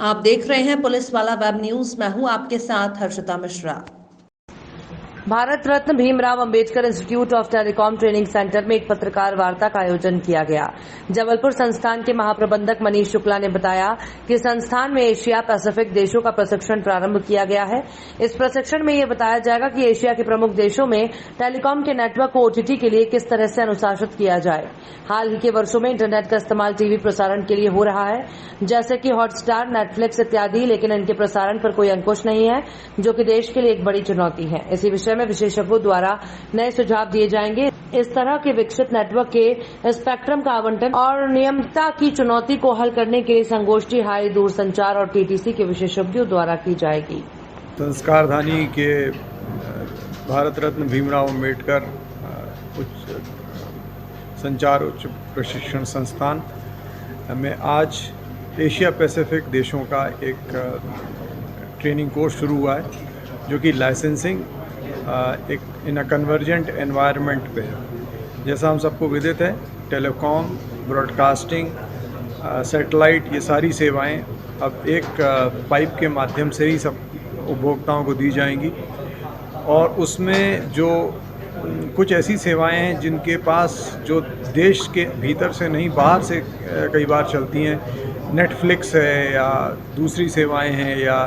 आप देख रहे हैं पुलिस वाला वेब न्यूज। मैं हूं आपके साथ Harshita Mishra. Bharat Ratna Bhimrao Ambedkar institute of telecom training centre में एक पत्रकार वार्ता का आयोजन किया गया। जबलपुर संस्थान के महाप्रबंधक मनीष शुक्ला ने बताया कि संस्थान में एशिया पैसिफिक देशों का प्रशिक्षण प्रारंभ किया गया है। इस प्रशिक्षण में यह बताया जाएगा कि एशिया के प्रमुख देशों में टेलीकॉम के नेटवर्क को ओटीटी के लिए किस तरह से अनुशासित किया जाए। हाल ही के वर्षों में इंटरनेट का इस्तेमाल टीवी प्रसारण के लिए हो रहा है, जैसे कि हॉटस्टार, नेटफ्लिक्स इत्यादि, लेकिन इनके प्रसारण पर कोई अंकुश नहीं है, जो कि देश के लिए एक बड़ी चुनौती है। इसी विषय में विशेषज्ञों द्वारा नए सुझाव दिए जाएंगे। इस तरह के विकसित नेटवर्क के स्पेक्ट्रम का आवंटन और नियमितता की चुनौती को हल करने के लिए संगोष्ठी हाई दूरसंचार और टीटीसी के विशेषज्ञों द्वारा की जाएगी। संस्कारधानी के भारत रत्न भीमराव अंबेडकर उच्च संचार उच्च प्रशिक्षण संस्थान में आज एशिया पैसिफिक देशों का एक ट्रेनिंग कोर्स शुरू हुआ है, जो कि लाइसेंसिंग एक इन अ कन्वर्जेंट एनवायरनमेंट पे है। जैसा हम सबको विदित है, टेलीकॉम, ब्रॉडकास्टिंग, सैटेलाइट, ये सारी सेवाएं अब एक पाइप के माध्यम से ही सब उपभोक्ताओं को दी जाएंगी। और उसमें जो कुछ ऐसी सेवाएं हैं जिनके पास जो देश के भीतर से नहीं बाहर से कई बार चलती हैं, नेटफ्लिक्स है या दूसरी सेवाएं हैं या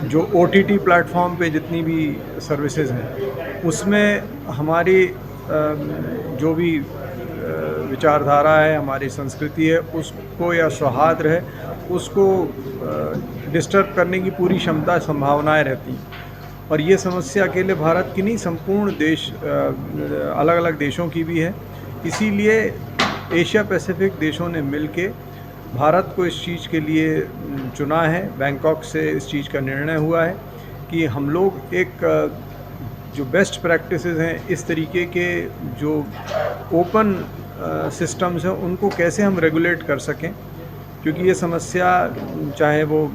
जो ओटीटी प्लेटफॉर्म पे जितनी भी सर्विसेज हैं, उसमें हमारी जो भी विचारधारा है, हमारी संस्कृति है, उसको या सौहार्द है, उसको डिस्टर्ब करने की पूरी क्षमता संभावनाएं रहती हैं। और ये समस्या अकेले भारत की नहीं, संपूर्ण देश अलग अलग देशों की भी है। इसीलिए एशिया पैसिफिक देशों ने मिलके भारत को इस चीज़ के लिए चुना है। बैंकॉक से इस चीज़ का निर्णय हुआ है कि हम लोग एक जो बेस्ट प्रैक्टिसेस हैं, इस तरीके के जो ओपन सिस्टम्स हैं, उनको कैसे हम रेगुलेट कर सकें, क्योंकि ये समस्या चाहे वो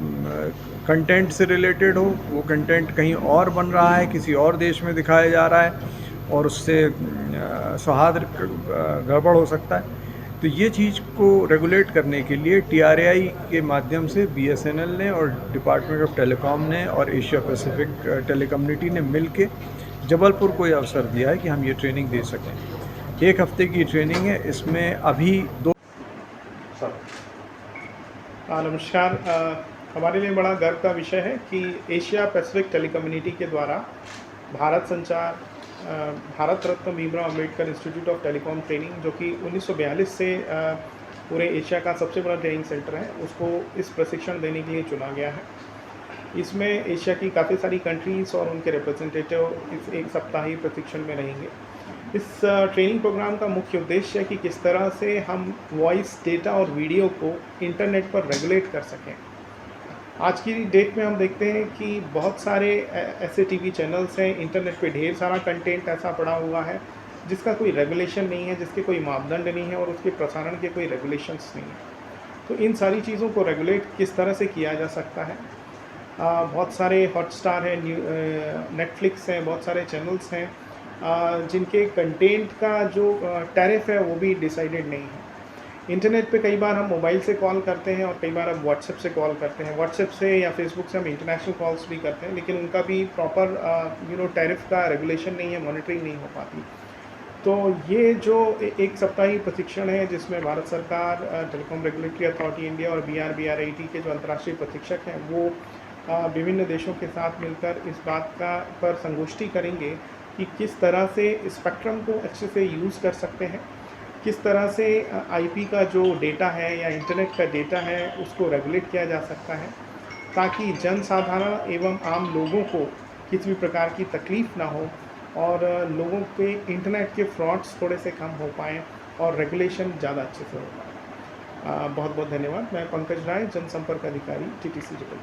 कंटेंट से रिलेटेड हो, वो कंटेंट कहीं और बन रहा है, किसी और देश में दिखाया जा रहा है और उससे सौहार्द गड़बड़ हो सकता है। तो ये चीज़ को रेगुलेट करने के लिए TRAI के माध्यम से BSNL ने और डिपार्टमेंट ऑफ टेलीकॉम ने और एशिया पैसिफिक टेलीकम्युनिटी ने मिलके जबलपुर को ये अवसर दिया है कि हम ये ट्रेनिंग दे सकें। 1 हफ्ते की ट्रेनिंग है, इसमें अभी 2 नमस्कार। हमारे लिए बड़ा गर्व का विषय है कि एशिया पैसिफिक टेलीकम्युनिटी के द्वारा Bharat Ratna Bhimrao Ambedkar institute of telecom training, जो कि 1942 से पूरे एशिया का सबसे बड़ा ट्रेनिंग सेंटर है, उसको इस प्रशिक्षण देने के लिए चुना गया है। इसमें एशिया की काफ़ी सारी कंट्रीज़ और उनके रिप्रेजेंटेटिव इस 1 सप्ताही प्रशिक्षण में रहेंगे। इस ट्रेनिंग प्रोग्राम का मुख्य उद्देश्य है कि किस तरह से हम वॉइस, डेटा और वीडियो को इंटरनेट पर रेगुलेट कर सकें। आज की डेट में हम देखते हैं कि बहुत सारे ऐसे टीवी चैनल्स हैं, इंटरनेट पे ढेर सारा कंटेंट ऐसा पड़ा हुआ है जिसका कोई रेगुलेशन नहीं है, जिसके कोई मापदंड नहीं है और उसके प्रसारण के कोई रेगुलेशंस नहीं है। तो इन सारी चीज़ों को रेगुलेट किस तरह से किया जा सकता है। बहुत सारे हॉटस्टार हैं, नेटफ्लिक्स हैं, बहुत सारे चैनल्स हैं जिनके कंटेंट का जो टैरिफ है वो भी डिसाइडेड नहीं है। इंटरनेट पे कई बार हम मोबाइल से कॉल करते हैं और कई बार हम व्हाट्सएप से कॉल करते हैं। व्हाट्सएप से या फेसबुक से हम इंटरनेशनल कॉल्स भी करते हैं, लेकिन उनका भी प्रॉपर टैरिफ का रेगुलेशन नहीं है, मॉनिटरिंग नहीं हो पाती। तो ये जो 1 सप्ताही प्रशिक्षण है, जिसमें भारत सरकार, टेलीकॉम रेगुलेटरी अथॉरिटी इंडिया और BRAIT के जो अंतर्राष्ट्रीय प्रशिक्षक हैं, वो विभिन्न देशों के साथ मिलकर इस बात पर संगोष्ठी करेंगे कि किस तरह से स्पेक्ट्रम को अच्छे से यूज़ कर सकते हैं, किस तरह से IP का जो डेटा है या इंटरनेट का डेटा है उसको रेगुलेट किया जा सकता है, ताकि जनसाधारण एवं आम लोगों को किसी भी प्रकार की तकलीफ़ ना हो और लोगों पे इंटरनेट के फ्रॉड्स थोड़े से कम हो पाएँ और रेगुलेशन ज़्यादा अच्छे से हो पाए। बहुत बहुत धन्यवाद। मैं पंकज राय, जनसंपर्क अधिकारी, TTC जबलपुर।